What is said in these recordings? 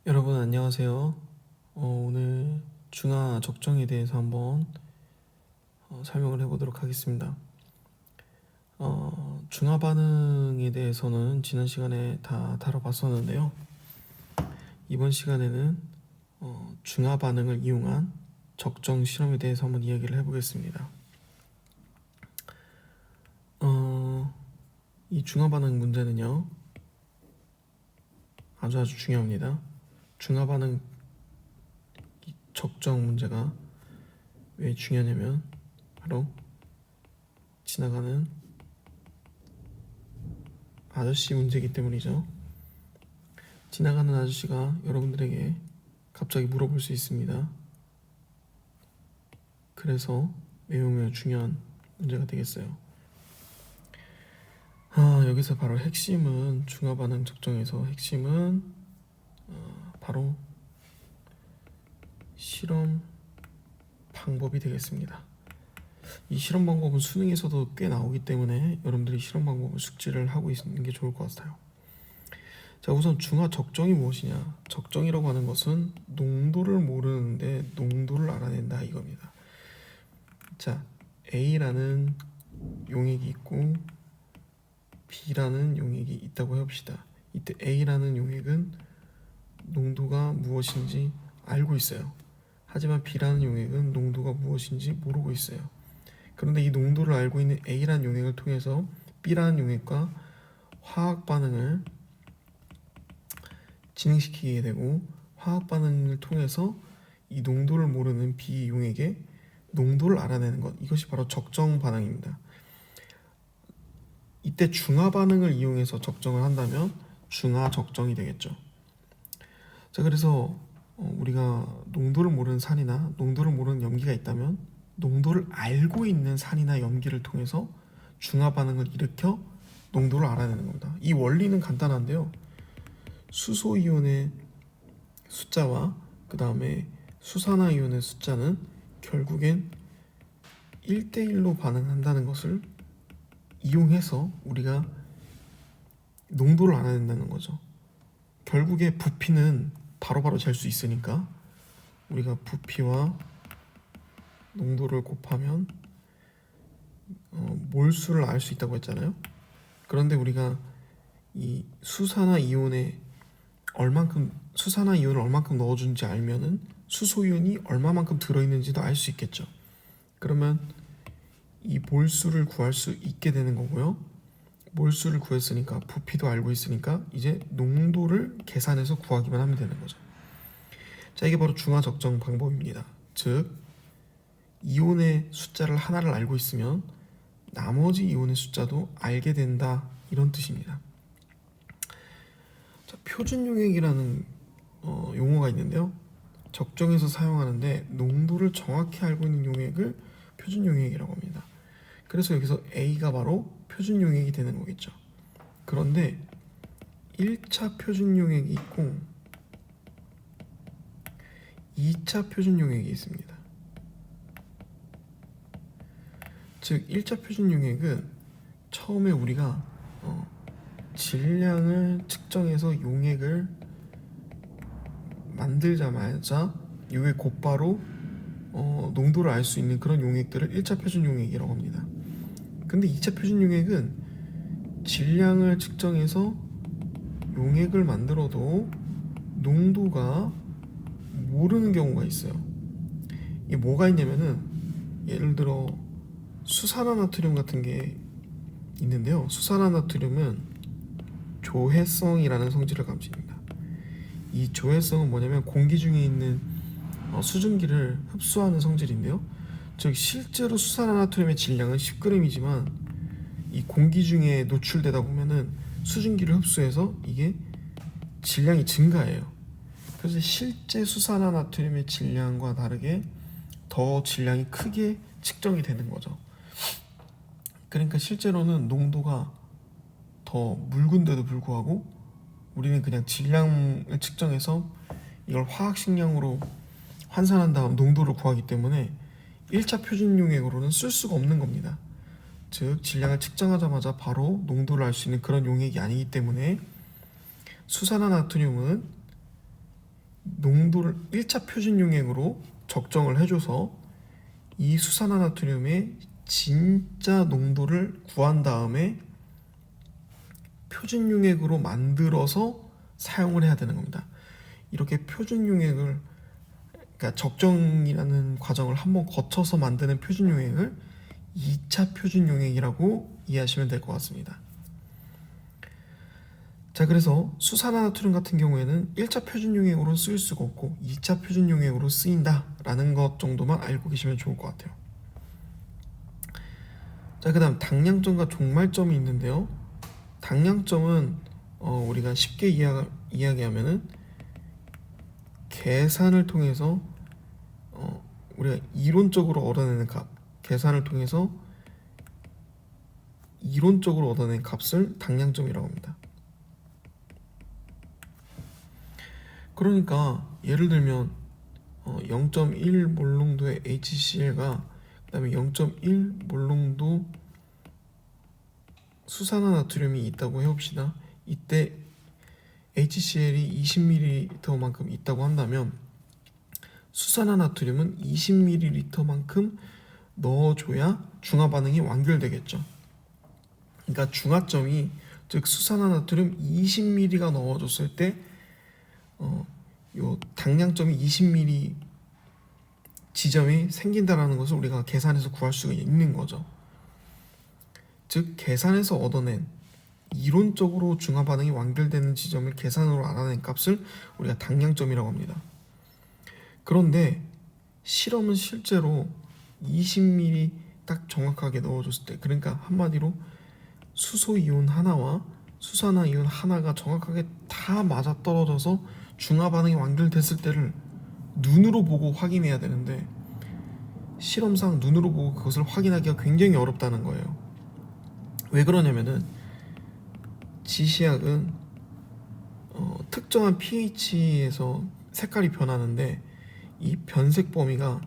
여러분 안녕하세요. 오늘 중화 적정에 대해서 한번 설명을 해보도록 하겠습니다. 중화 반응에 대해서는 지난 시간에 다 다뤄봤었는데요. 이번 시간에는 중화 반응을 이용한 적정 실험에 대해서 한번 이야기를 해보겠습니다. 이 중화 반응 문제는요, 아주 중요합니다. 중화 반응 적정 문제가 왜 중요하냐면 바로 지나가는 아저씨 문제이기 때문이죠. 지나가는 아저씨가 여러분들에게 갑자기 물어볼 수 있습니다. 그래서 매우 중요한 문제가 되겠어요. 여기서 바로 핵심은 중화 반응 적정에서 핵심은 바로 실험 방법이 되겠습니다. 이 실험 방법은 수능에서도 꽤 나오기 때문에 여러분들이 실험 방법을 숙지를 하고 있는 게 좋을 것 같아요. 자, 우선 중화 적정이 무엇이냐? 적정이라고 하는 것은 농도를 모르는데 농도를 알아낸다 이겁니다. 자, A라는 용액이 있고 B라는 용액이 있다고 해봅시다. 이때 A라는 용액은 농도가 무엇인지 알고 있어요. 하지만 B라는 용액은 농도가 무엇인지 모르고 있어요. 그런데 이 농도를 알고 있는 A라는 용액을 통해서 B라는 용액과 화학 반응을 진행시키게 되고, 화학 반응을 통해서 이 농도를 모르는 B 용액의 농도를 알아내는 것, 이것이 바로 적정 반응입니다. 이때 중화 반응을 이용해서 적정을 한다면 중화 적정이 되겠죠. 자, 그래서 우리가 농도를 모르는 산이나 농도를 모르는 염기가 있다면 농도를 알고 있는 산이나 염기를 통해서 중화 반응을 일으켜 농도를 알아내는 겁니다. 이 원리는 간단한데요. 수소 이온의 숫자와 그 다음에 수산화 이온의 숫자는 결국엔 1대1로 반응한다는 것을 이용해서 우리가 농도를 알아낸다는 거죠. 결국에 부피는 바로바로 잴 수 있으니까 우리가 부피와 농도를 곱하면 몰수를 알 수 있다고 했잖아요. 그런데 우리가 이 수산화 이온을 얼만큼 넣어준지 알면은 수소 이온이 얼마만큼 들어있는지도 알 수 있겠죠. 그러면 이 몰수를 구할 수 있게 되는 거고요. 몰수를 구했으니까 부피도 알고 있으니까 이제 농도를 계산해서 구하기만 하면 되는 거죠. 자, 이게 바로 중화 적정 방법입니다. 즉 이온의 숫자를 하나를 알고 있으면 나머지 이온의 숫자도 알게 된다, 이런 뜻입니다. 자, 표준 용액이라는 용어가 있는데요. 적정에서 사용하는데 농도를 정확히 알고 있는 용액을 표준 용액이라고 합니다. 그래서 여기서 A가 바로 표준 용액이 되는 거겠죠. 그런데 1차 표준 용액이 있고 2차 표준 용액이 있습니다. 즉 1차 표준 용액은 처음에 우리가 질량을 측정해서 용액을 만들자마자 이게 곧바로 농도를 알 수 있는 그런 용액들을 1차 표준 용액이라고 합니다. 근데 2차 표준 용액은 질량을 측정해서 용액을 만들어도 농도가 모르는 경우가 있어요. 이게 뭐가 있냐면은 예를 들어 수산화나트륨 같은 게 있는데요. 수산화나트륨은 조해성이라는 성질을 감집니다. 이 조해성은 뭐냐면 공기 중에 있는 수증기를 흡수하는 성질인데요. 즉 실제로 수산화나트륨의 질량은 10g이지만 이 공기 중에 노출되다 보면은 수증기를 흡수해서 이게 질량이 증가해요. 그래서 실제 수산화나트륨의 질량과 다르게 더 질량이 크게 측정이 되는 거죠. 그러니까 실제로는 농도가 더 묽은데도 불구하고 우리는 그냥 질량을 측정해서 이걸 화학식량으로 환산한 다음 농도를 구하기 때문에 1차 표준 용액으로는 쓸 수가 없는 겁니다. 즉 질량을 측정하자마자 바로 농도를 알 수 있는 그런 용액이 아니기 때문에 수산화나트륨은 농도를 1차 표준 용액으로 적정을 해줘서 이 수산화나트륨의 진짜 농도를 구한 다음에 표준 용액으로 만들어서 사용을 해야 되는 겁니다. 이렇게 표준 용액을, 그러니까 적정이라는 과정을 한번 거쳐서 만드는 표준 용액을 2차 표준 용액이라고 이해하시면 될 것 같습니다. 자, 그래서 수산화나트륨 같은 경우에는 1차 표준 용액으로 쓰일 수가 없고 2차 표준 용액으로 쓰인다라는 것 정도만 알고 계시면 좋을 것 같아요. 자, 그 다음 당량점과 종말점이 있는데요. 당량점은 우리가 쉽게 이야기하면은 계산을 통해서 우리가 이론적으로 얻어내는 값, 계산을 통해서 이론적으로 얻어낸 값을 당량점이라고 합니다. 그러니까 예를 들면 0.1 몰농도의 HCl과 그 다음에 0.1 몰농도 수산화나트륨이 있다고 해봅시다. 이때 HCl이 20ml만큼 있다고 한다면 수산화나트륨은 20ml만큼 넣어줘야 중화 반응이 완결되겠죠. 그러니까 중화점이, 즉 수산화나트륨 20ml가 넣어줬을 때 요 당량점이 20ml 지점이 생긴다라는 것을 우리가 계산해서 구할 수가 있는 거죠. 즉 계산해서 얻어낸 이론적으로 중화 반응이 완결되는 지점을 계산으로 알아낸 값을 우리가 당량점이라고 합니다. 그런데 실험은 실제로 20ml 딱 정확하게 넣어줬을 때, 그러니까 한마디로 수소이온 하나와 수산화이온 하나가 정확하게 다 맞아떨어져서 중화 반응이 완결됐을 때를 눈으로 보고 확인해야 되는데 실험상 눈으로 보고 그것을 확인하기가 굉장히 어렵다는 거예요. 왜 그러냐면은 지시약은 특정한 pH에서 색깔이 변하는데 이 변색 범위가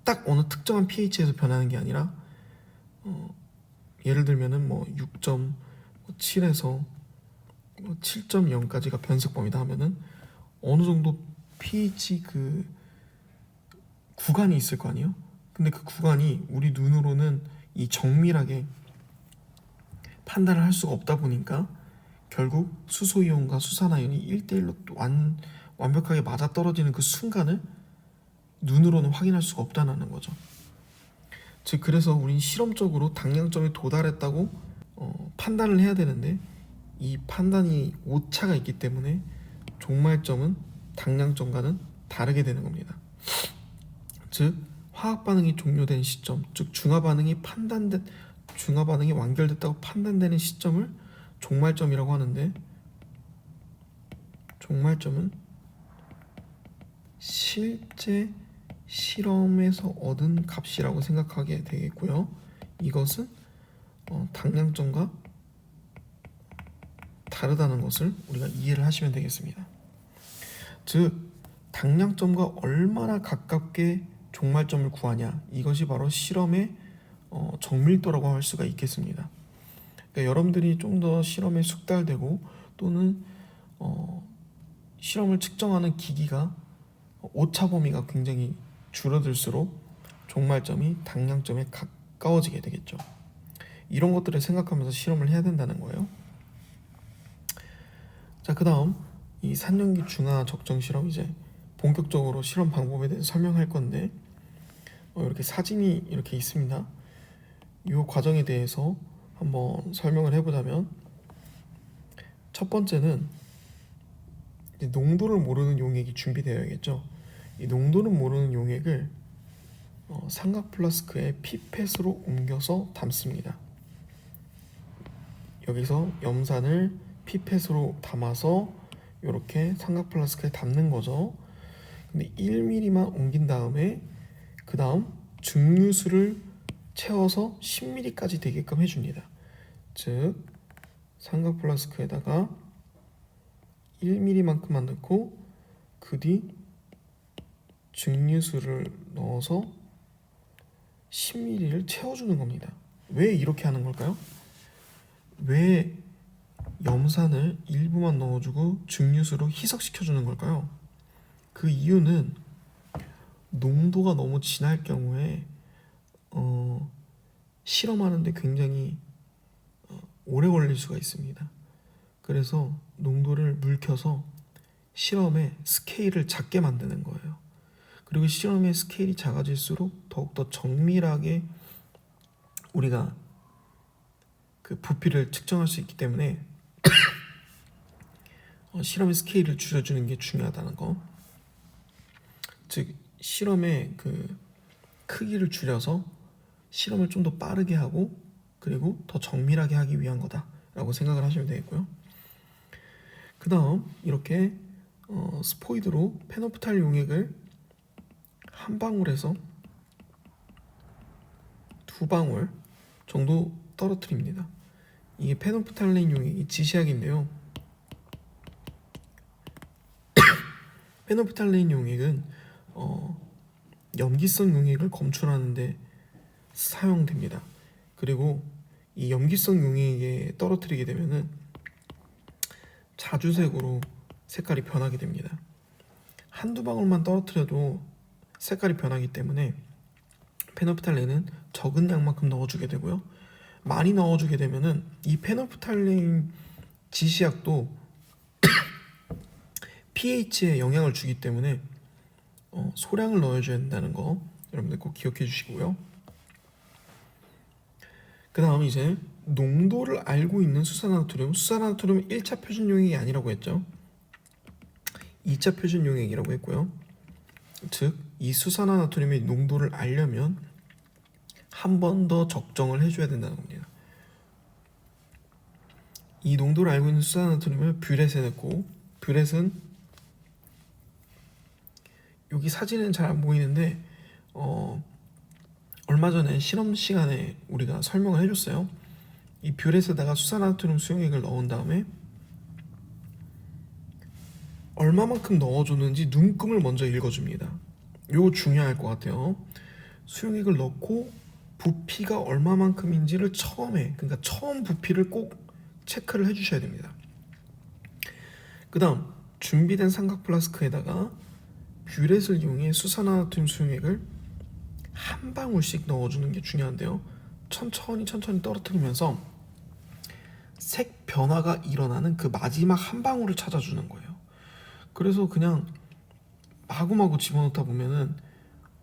딱 어느 특정한 pH에서 변하는 게 아니라 예를 들면은 6.7에서 7.0까지가 변색 범위다 하면은 어느 정도 pH 그 구간이 있을 거 아니에요? 근데 그 구간이 우리 눈으로는 이 정밀하게 판단을 할 수가 없다 보니까 결국 수소이온과 수산화이온이 1대1로 완벽하게 맞아떨어지는 그 순간을 눈으로는 확인할 수가 없다는 거죠. 즉 그래서 우린 실험적으로 당량점에 도달했다고 판단을 해야 되는데 이 판단이 오차가 있기 때문에 종말점은 당량점과는 다르게 되는 겁니다. 즉 화학 반응이 종료된 시점, 즉 중화 반응이 완결됐다고 판단되는 시점을 종말점이라고 하는데, 종말점은 실제 실험에서 얻은 값이라고 생각하게 되겠고요. 이것은 당량점과 다르다는 것을 우리가 이해를 하시면 되겠습니다. 즉 당량점과 얼마나 가깝게 종말점을 구하냐, 이것이 바로 실험의 정밀도라고 할 수가 있겠습니다. 그러니까 여러분들이 좀 더 실험에 숙달되고 또는 실험을 측정하는 기기가 오차 범위가 굉장히 줄어들수록 종말점이 당량점에 가까워지게 되겠죠. 이런 것들을 생각하면서 실험을 해야 된다는 거예요. 자, 그 다음 이 산염기 중화 적정 실험, 이제 본격적으로 실험 방법에 대해서 설명할 건데 이렇게 사진이 이렇게 있습니다. 이 과정에 대해서 한번 설명을 해보자면, 첫 번째는 이제 농도를 모르는 용액이 준비되어야겠죠. 이 농도를 모르는 용액을 삼각 플라스크에 피펫으로 옮겨서 담습니다. 여기서 염산을 피펫으로 담아서 이렇게 삼각 플라스크에 담는 거죠. 근데 1mm만 옮긴 다음에 그 다음 증류수를 채워서 10mm까지 되게끔 해줍니다. 즉 삼각 플라스크에다가 1mm만큼만 넣고 그 뒤 증류수를 넣어서 10ml를 채워주는 겁니다. 왜 이렇게 하는 걸까요? 왜 염산을 일부만 넣어주고 증류수로 희석시켜주는 걸까요? 그 이유는 농도가 너무 진할 경우에 실험하는데 굉장히 오래 걸릴 수가 있습니다. 그래서 농도를 물켜서 실험의 스케일을 작게 만드는 거예요. 그리고 실험의 스케일이 작아질수록 더욱더 정밀하게 우리가 그 부피를 측정할 수 있기 때문에 실험의 스케일을 줄여주는 게 중요하다는 거. 즉 실험의 그 크기를 줄여서 실험을 좀 더 빠르게 하고 그리고 더 정밀하게 하기 위한 거다라고 생각을 하시면 되겠고요. 그 다음 이렇게 스포이드로 페노프탈 용액을 한 방울에서 두 방울 정도 떨어뜨립니다. 이게 페노프탈렌 용액이 지시약인데요. 페노프탈렌 용액은 염기성 용액을 검출하는데 사용됩니다. 그리고 이 염기성 용액에 떨어뜨리게 되면은 자주색으로 색깔이 변하게 됩니다. 한두 방울만 떨어뜨려도 색깔이 변하기 때문에 페노프탈렌은 적은 양만큼 넣어주게 되고요. 많이 넣어주게 되면은 이 페노프탈렌 지시약도 pH에 영향을 주기 때문에 소량을 넣어줘야 된다는 거 여러분들 꼭 기억해 주시고요. 그 다음 이제 농도를 알고 있는 수산화나트륨 1차 표준 용액이 아니라고 했죠. 2차 표준 용액이라고 했고요. 즉 이 수산화나트륨의 농도를 알려면 한 번 더 적정을 해줘야 된다는 겁니다. 이 농도를 알고 있는 수산화나트륨을 뷰렛에 넣고, 뷰렛은 여기 사진은 잘 안 보이는데 얼마 전에 실험 시간에 우리가 설명을 해줬어요. 이 뷰렛에다가 수산화나트륨 수용액을 넣은 다음에 얼마만큼 넣어줬는지 눈금을 먼저 읽어줍니다. 이거 중요할 것 같아요. 수용액을 넣고 부피가 얼마만큼인지를 그러니까 처음 부피를 꼭 체크를 해주셔야 됩니다. 그 다음 준비된 삼각 플라스크에다가 뷰렛을 이용해 수산화나트륨 수용액을 한 방울씩 넣어주는 게 중요한데요. 천천히 떨어뜨리면서 색 변화가 일어나는 그 마지막 한 방울을 찾아주는 거예요. 그래서 그냥 마구마구 집어넣다 보면은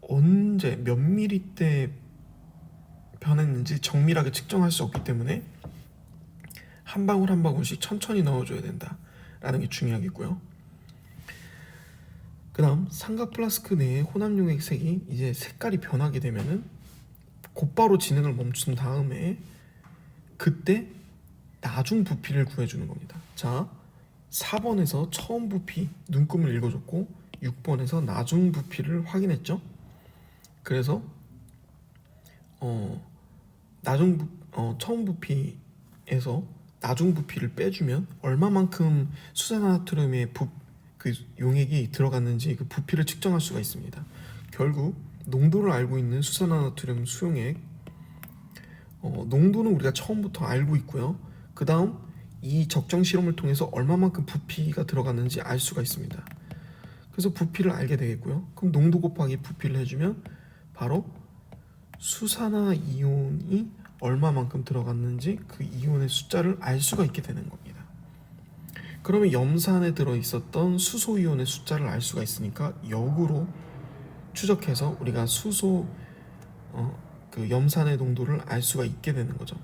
언제 몇 미리때 변했는지 정밀하게 측정할 수 없기 때문에 한 방울 한 방울씩 천천히 넣어줘야 된다라는 게 중요하겠고요. 그 다음 삼각 플라스크 내에 혼합용액 색이 이제 색깔이 변하게 되면은 곧바로 진행을 멈춘 다음에 그때 나중 부피를 구해주는 겁니다. 자, 4번에서 처음 부피 눈금을 읽어줬고 6번에서 나중 부피를 확인했죠. 그래서 처음 부피에서 나중 부피를 빼주면 얼마만큼 수산화나트륨의 그 용액이 들어갔는지 그 부피를 측정할 수가 있습니다. 결국 농도를 알고 있는 수산화나트륨 수용액 농도는 우리가 처음부터 알고 있고요. 그 다음 이 적정 실험을 통해서 얼마만큼 부피가 들어갔는지 알 수가 있습니다. 그래서 부피를 알게 되겠고요. 그럼 농도 곱하기 부피를 해주면 바로 수산화 이온이 얼마만큼 들어갔는지 그 이온의 숫자를 알 수가 있게 되는 겁니다. 그러면 염산에 들어있었던 수소 이온의 숫자를 알 수가 있으니까 역으로 추적해서 우리가 그 염산의 농도를 알 수가 있게 되는 거죠.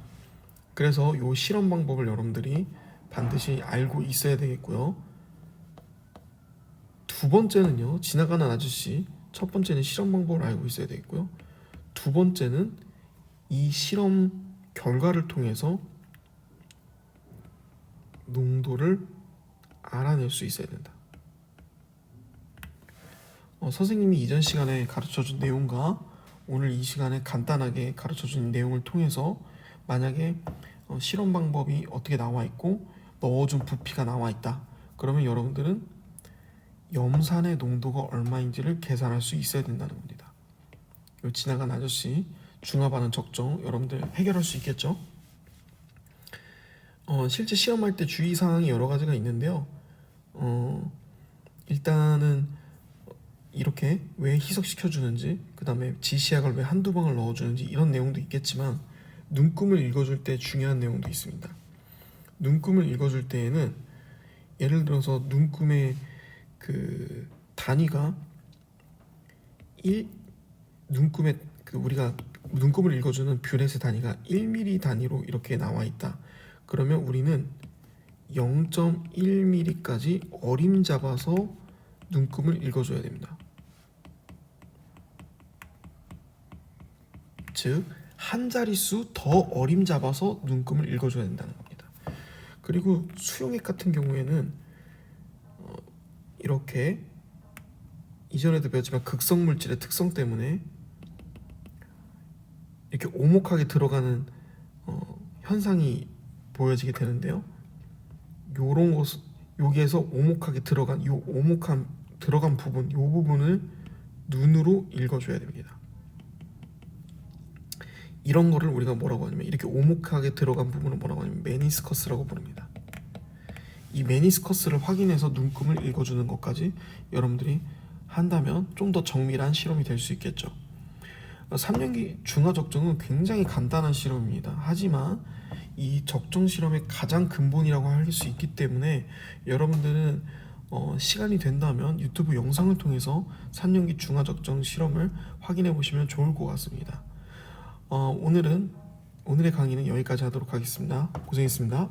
그래서 이 실험 방법을 여러분들이 반드시 알고 있어야 되겠고요. 두 번째는요, 지나가는 아저씨. 첫 번째는 실험 방법을 알고 있어야 되겠고요. 두 번째는 이 실험 결과를 통해서 농도를 알아낼 수 있어야 된다. 선생님이 이전 시간에 가르쳐준 내용과 오늘 이 시간에 간단하게 가르쳐준 내용을 통해서 만약에 실험 방법이 어떻게 나와 있고 넣어준 부피가 나와 있다. 그러면 여러분들은 염산의 농도가 얼마인지를 계산할 수 있어야 된다는 겁니다. 요 지나간 아저씨 중화 반응 적정 여러분들 해결할 수 있겠죠? 실제 시험할 때 주의사항이 여러 가지가 있는데요. 일단은 이렇게 왜 희석시켜주는지, 그 다음에 지시약을 왜 한두 방울 넣어주는지 이런 내용도 있겠지만 눈금을 읽어줄 때 중요한 내용도 있습니다. 눈금을 읽어줄 때에는 예를 들어서 눈금의 그 단위가 눈금의 우리가 눈금을 읽어주는 뷰렛의 단위가 1mm 단위로 이렇게 나와 있다. 그러면 우리는 0.1mm까지 어림 잡아서 눈금을 읽어줘야 됩니다. 즉, 한 자릿수 더 어림 잡아서 눈금을 읽어줘야 된다는 겁니다. 그리고 수용액 같은 경우에는 이렇게 이전에도 배웠지만 극성 물질의 특성 때문에 이렇게 오목하게 들어가는 현상이 보여지게 되는데요. 요런 것, 여기에서 오목하게 들어간 요 오목한 들어간 부분, 요 부분을 눈으로 읽어줘야 됩니다. 이런 거를 우리가 뭐라고 하냐면, 이렇게 오목하게 들어간 부분을 뭐라고 하냐면 메니스커스라고 부릅니다. 이 메니스커스를 확인해서 눈금을 읽어주는 것까지 여러분들이 한다면 좀 더 정밀한 실험이 될 수 있겠죠. 3년기 중화 적정은 굉장히 간단한 실험입니다. 하지만 이 적정 실험의 가장 근본이라고 할 수 있기 때문에 여러분들은 시간이 된다면 유튜브 영상을 통해서 3년기 중화 적정 실험을 확인해 보시면 좋을 것 같습니다. 오늘의 강의는 여기까지 하도록 하겠습니다. 고생했습니다.